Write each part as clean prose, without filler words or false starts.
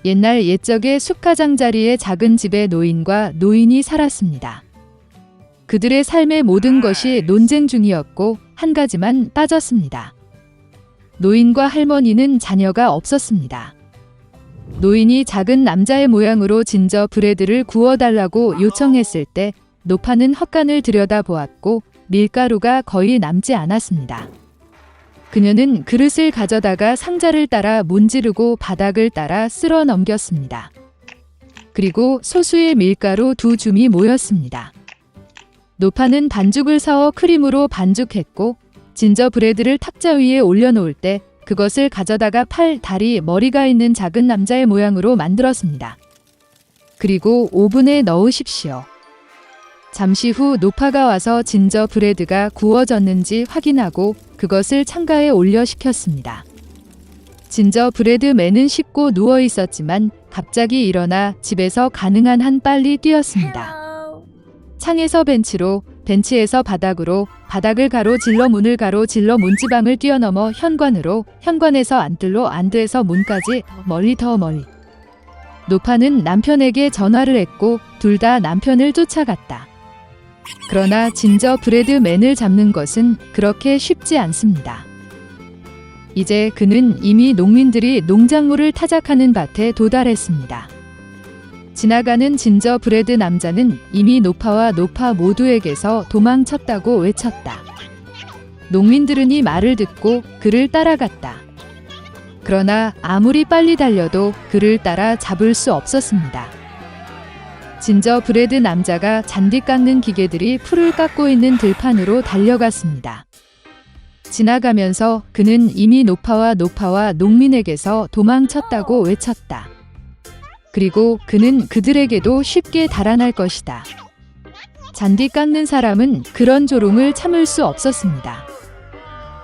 옛날 옛적에 숲가장자리의 작은 집에 노인과 노인이 살았습니다. 그들의 삶의 모든 것이 논쟁 중이었고 한 가지만 빠졌습니다. 노인과 할머니는 자녀가 없었습니다. 노인이 작은 남자의 모양으로 진저브레드를 구워달라고 요청했을 때 노파는 헛간을 들여다보았고 밀가루가 거의 남지 않았습니다. 그녀는 그릇을 가져다가 상자를 따라 문지르고 바닥을 따라 쓸어 넘겼습니다. 그리고 소수의 밀가루 2줌이 모였습니다. 노파는 반죽을 사어 크림으로 반죽했고 진저브레드를 탁자 위에 올려놓을 때 그것을 가져다가 팔, 다리, 머리가 있는 작은 남자의 모양으로 만들었습니다. 그리고 오븐에 넣으십시오. 잠시 후 노파가 와서 진저브레드가 구워졌는지 확인하고 그것을 창가에 올려 식혔습니다. 진저브레드맨은 씻고 누워 있었지만 갑자기 일어나 집에서 가능한 한 빨리 뛰었습니다. 창에서 벤치로, 벤치에서 바닥으로, 바닥을 가로질러 문을 가로질러 문지방을 뛰어넘어 현관으로, 현관에서 안뜰로, 안뜰에서 문까지 더 멀리. 노파는 남편에게 전화를 했고 둘 다 남편을 쫓아갔다. 그러나 진저브레드맨을 잡는 것은 그렇게 쉽지 않습니다. 이제 그는 이미 농민들이 농작물을 타작하는 밭에 도달했습니다. 지나가는 진저브레드 남자는 이미 노파와 노파 모두에게서 도망쳤다고 외쳤다. 농민들은 이 말을 듣고 그를 따라갔다. 그러나 아무리 빨리 달려도 그를 따라 잡을 수 없었습니다. 진저브레드 남자가 잔디 깎는 기계들이 풀을 깎고 있는 들판으로 달려갔습니다. 지나가면서 그는 이미 노파와 농민에게서 도망쳤다고 외쳤다. 그리고 그는 그들에게도 쉽게 달아날 것이다. 잔디 깎는 사람은 그런 조롱을 참을 수 없었습니다.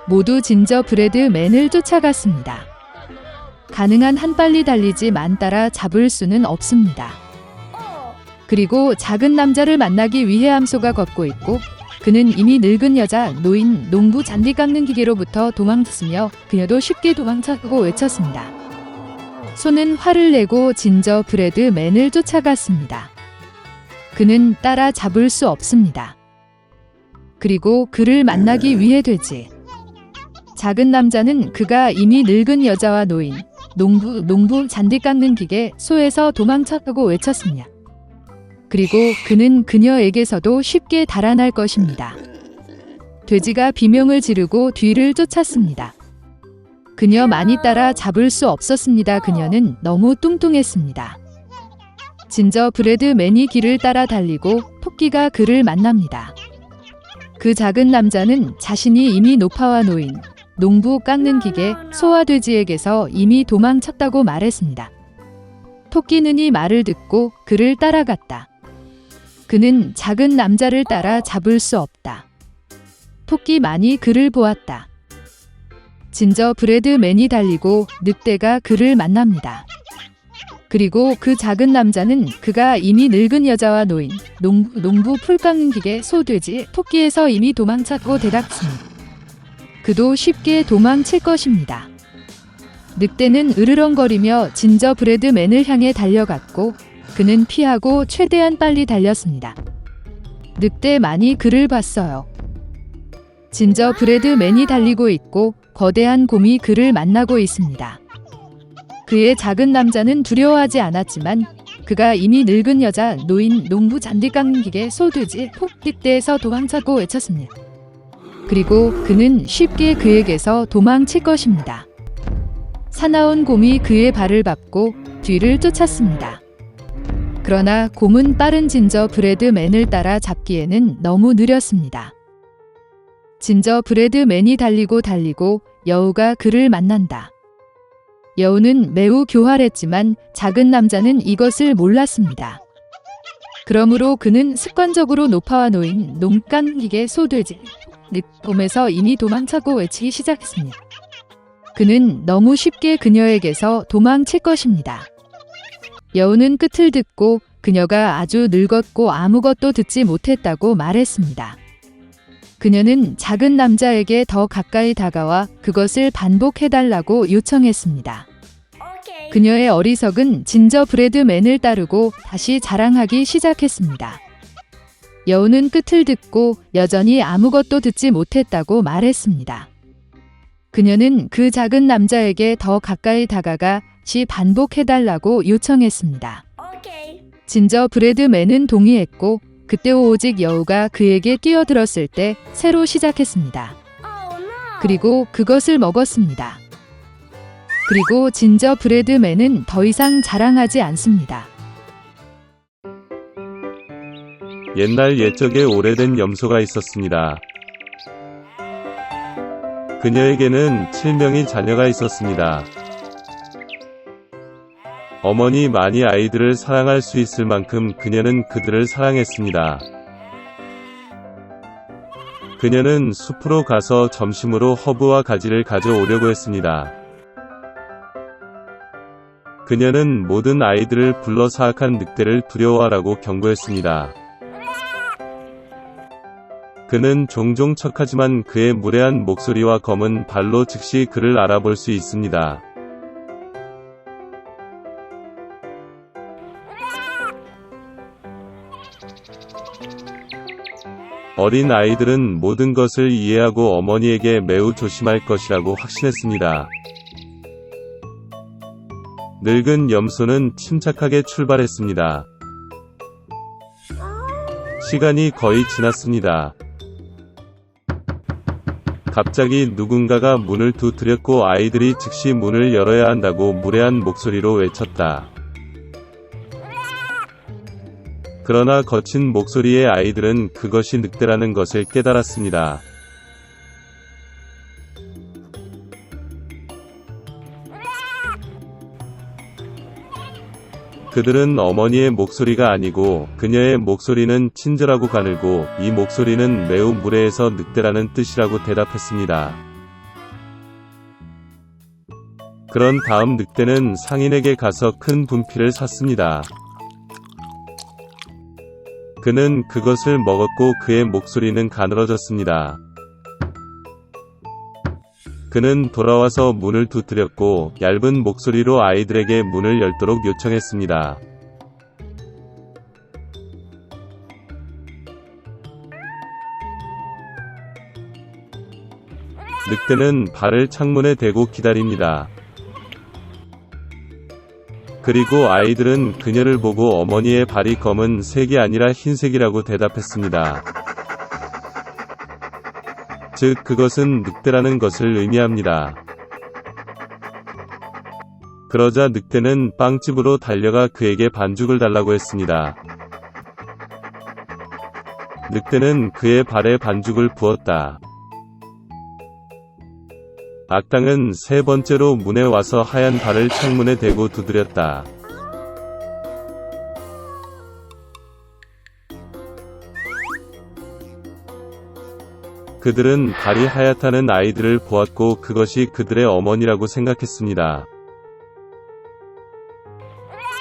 모두 진저브레드맨을 쫓아갔습니다. 가능한 한 빨리 달리지만 따라 잡을 수는 없습니다. 그리고 작은 남자를 만나기 위해 암소가 걷고 있고 그는 이미 늙은 여자, 노인, 농부 잔디 깎는 기계로부터 도망쳤으며 그녀도 쉽게 도망쳤고 외쳤습니다. 소는 화를 내고 진저브레드맨을 쫓아갔습니다. 그는 따라 잡을 수 없습니다. 그리고 그를 만나기 위해 되지. 작은 남자는 그가 이미 늙은 여자와 노인, 농부 잔디 깎는 기계, 소에서 도망쳤다고 외쳤습니다. 그리고 그는 그녀에게서도 쉽게 달아날 것입니다. 돼지가 비명을 지르고 뒤를 쫓았습니다. 그녀 많이 따라 잡을 수 없었습니다. 그녀는 너무 뚱뚱했습니다. 진저브레드맨이 길을 따라 달리고 토끼가 그를 만납니다. 그 작은 남자는 자신이 이미 노파와 노인, 농부 깎는 기계, 소와 돼지에게서 이미 도망쳤다고 말했습니다. 토끼는 이 말을 듣고 그를 따라갔다. 그는 작은 남자를 따라 잡을 수 없다. 토끼만이 그를 보았다. 진저브레드맨이 달리고 늑대가 그를 만납니다. 그리고 그 작은 남자는 그가 이미 늙은 여자와 노인, 농부 풀 깎는 기계, 소, 돼지, 토끼에서 이미 도망쳤고 대답습니다. 그도 쉽게 도망칠 것입니다. 늑대는 으르렁거리며 진저브레드맨을 향해 달려갔고 그는 피하고 최대한 빨리 달렸습니다. 늑대만이 그를 봤어요. 진저브레드맨이 달리고 있고 거대한 곰이 그를 만나고 있습니다. 그의 작은 남자는 두려워하지 않았지만 그가 이미 늙은 여자, 노인, 농부 잔디 깎는 기계, 소, 돼지, 늑대에서 도망쳤고 외쳤습니다. 그리고 그는 쉽게 그에게서 도망칠 것입니다. 사나운 곰이 그의 발을 밟고 뒤를 쫓았습니다. 그러나 곰은 빠른 진저브레드맨을 따라 잡기에는 너무 느렸습니다. 진저브레드맨이 달리고 여우가 그를 만난다. 여우는 매우 교활했지만 작은 남자는 이것을 몰랐습니다. 그러므로 그는 습관적으로 노파와 노인, 농간 기계, 소, 돼지, 곰에서 이미 도망쳤고 외치기 시작했습니다. 그는 너무 쉽게 그녀에게서 도망칠 것입니다. 여우는 끝을 듣고 그녀가 아주 늙었고 아무것도 듣지 못했다고 말했습니다. 그녀는 작은 남자에게 더 가까이 다가와 그것을 반복해달라고 요청했습니다. 그녀의 어리석은 진저브레드맨을 따르고 다시 자랑하기 시작했습니다. 여우는 끝을 듣고 여전히 아무것도 듣지 못했다고 말했습니다. 그녀는 그 작은 남자에게 더 가까이 다가가 다시 반복해달라고 요청했습니다. 진저브레드맨은 동의했고 그때 오직 여우가 그에게 끼어들었을 때 새로 시작했습니다. 그리고 그것을 먹었습니다. 그리고 진저브레드맨은 더 이상 자랑하지 않습니다. 옛날 옛적에 오래된 염소가 있었습니다. 그녀에게는 7명의 자녀가 있었습니다. 어머니 많이 아이들을 사랑할 수 있을 만큼 그녀는 그들을 사랑했습니다. 그녀는 숲으로 가서 점심으로 허브와 가지를 가져오려고 했습니다. 그녀는 모든 아이들을 불러 사악한 늑대를 두려워하라고 경고했습니다. 그는 종종 척하지만 그의 무례한 목소리와 검은 발로 즉시 그를 알아볼 수 있습니다. 어린 아이들은 모든 것을 이해하고 어머니에게 매우 조심할 것이라고 확신했습니다. 늙은 염소는 침착하게 출발했습니다. 시간이 거의 지났습니다. 갑자기 누군가가 문을 두드렸고 아이들이 즉시 문을 열어야 한다고 무례한 목소리로 외쳤다. 그러나 거친 목소리의 아이들은 그것이 늑대라는 것을 깨달았습니다. 그들은 어머니의 목소리가 아니고 그녀의 목소리는 친절하고 가늘고 이 목소리는 매우 무례해서 늑대라는 뜻이라고 대답했습니다. 그런 다음 늑대는 상인에게 가서 큰 분필을 샀습니다. 그는 그것을 먹었고 그의 목소리는 가늘어졌습니다. 그는 돌아와서 문을 두드렸고 얇은 목소리로 아이들에게 문을 열도록 요청했습니다. 늑대는 발을 창문에 대고 기다립니다. 그리고 아이들은 그녀를 보고 어머니의 발이 검은 색이 아니라 흰색이라고 대답했습니다. 즉, 그것은 늑대라는 것을 의미합니다. 그러자 늑대는 빵집으로 달려가 그에게 반죽을 달라고 했습니다. 늑대는 그의 발에 반죽을 부었다. 악당은 세 번째로 문에 와서 하얀 발을 창문에 대고 두드렸다. 그들은 발이 하얗다는 아이들을 보았고 그것이 그들의 어머니라고 생각했습니다.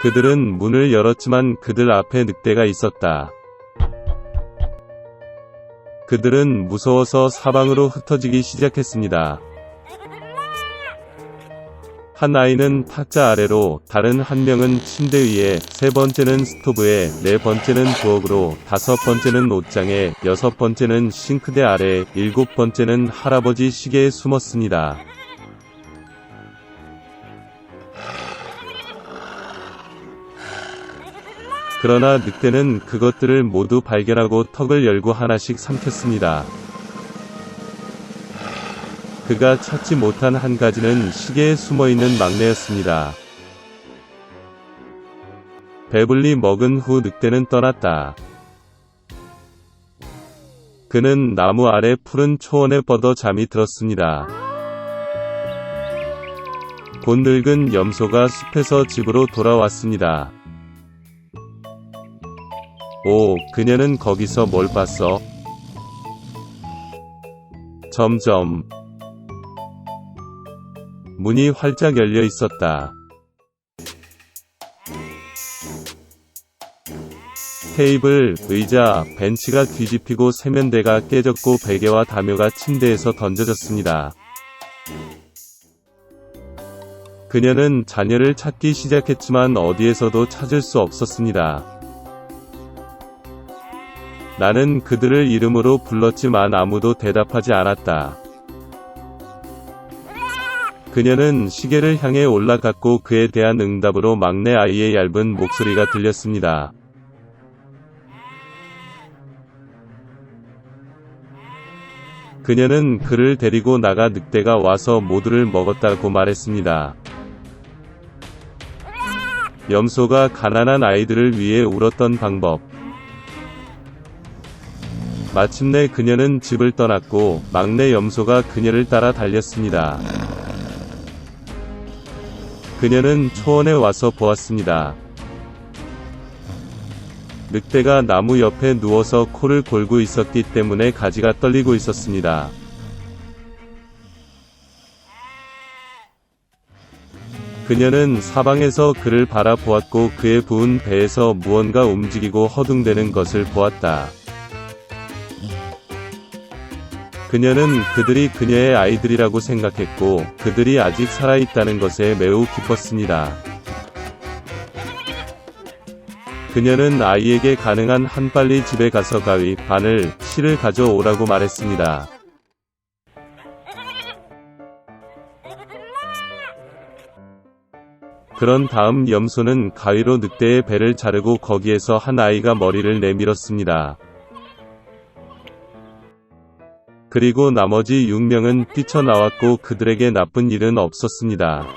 그들은 문을 열었지만 그들 앞에 늑대가 있었다. 그들은 무서워서 사방으로 흩어지기 시작했습니다. 한 아이는 탁자 아래로, 다른 한 명은 침대 위에, 세 번째는 스토브에, 네 번째는 부엌으로, 다섯 번째는 옷장에, 여섯 번째는 싱크대 아래, 일곱 번째는 할아버지 시계에 숨었습니다. 그러나 늑대는 그것들을 모두 발견하고 턱을 열고 하나씩 삼켰습니다. 그가 찾지 못한 한 가지는 시계에 숨어있는 막내였습니다. 배불리 먹은 후 늑대는 떠났다. 그는 나무 아래 푸른 초원에 뻗어 잠이 들었습니다. 곧 늙은 염소가 숲에서 집으로 돌아왔습니다. 오, 그녀는 거기서 뭘 봤어? 점점. 문이 활짝 열려 있었다. 테이블, 의자, 벤치가 뒤집히고 세면대가 깨졌고 베개와 담요가 침대에서 던져졌습니다. 그녀는 자녀를 찾기 시작했지만 어디에서도 찾을 수 없었습니다. 나는 그들을 이름으로 불렀지만 아무도 대답하지 않았다. 그녀는 시계를 향해 올라갔고 그에 대한 응답으로 막내 아이의 얇은 목소리가 들렸습니다. 그녀는 그를 데리고 나가 늑대가 와서 모두를 먹었다고 말했습니다. 염소가 가난한 아이들을 위해 울었던 방법. 마침내 그녀는 집을 떠났고 막내 염소가 그녀를 따라 달렸습니다. 그녀는 초원에 와서 보았습니다. 늑대가 나무 옆에 누워서 코를 골고 있었기 때문에 가지가 떨리고 있었습니다. 그녀는 사방에서 그를 바라보았고 그의 부은 배에서 무언가 움직이고 허둥대는 것을 보았다. 그녀는 그들이 그녀의 아이들이라고 생각했고 그들이 아직 살아있다는 것에 매우 기뻤습니다. 그녀는 아이에게 가능한 한 빨리 집에 가서 가위, 바늘, 실을 가져오라고 말했습니다. 그런 다음 염소는 가위로 늑대의 배를 자르고 거기에서 한 아이가 머리를 내밀었습니다. 그리고 나머지 6명은 뛰쳐나왔고 그들에게 나쁜 일은 없었습니다.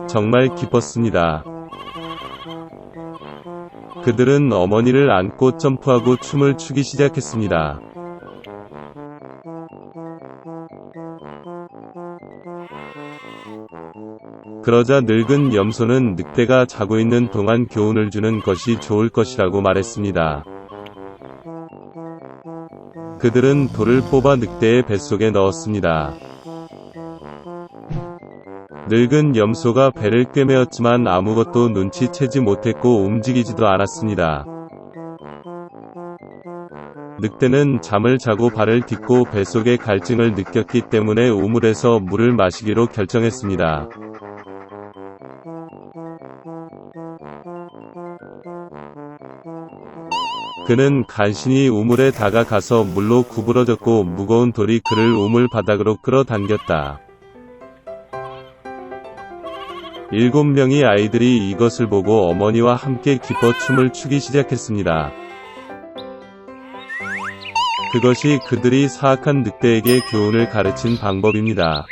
정말 기뻤습니다. 그들은 어머니를 안고 점프하고 춤을 추기 시작했습니다. 그러자 늙은 염소는 늑대가 자고 있는 동안 교훈을 주는 것이 좋을 것이라고 말했습니다. 그들은 돌을 뽑아 늑대의 뱃속에 넣었습니다. 늙은 염소가 배를 꿰매었지만 아무것도 눈치채지 못했고 움직이지도 않았습니다. 늑대는 잠을 자고 발을 딛고 뱃속의 갈증을 느꼈기 때문에 우물에서 물을 마시기로 결정했습니다. 그는 간신히 우물에 다가가서 물로 구부러졌고 무거운 돌이 그를 우물 바닥으로 끌어당겼다. 7명의 아이들이 이것을 보고 어머니와 함께 기뻐 춤을 추기 시작했습니다. 그것이 그들이 사악한 늑대에게 교훈을 가르친 방법입니다.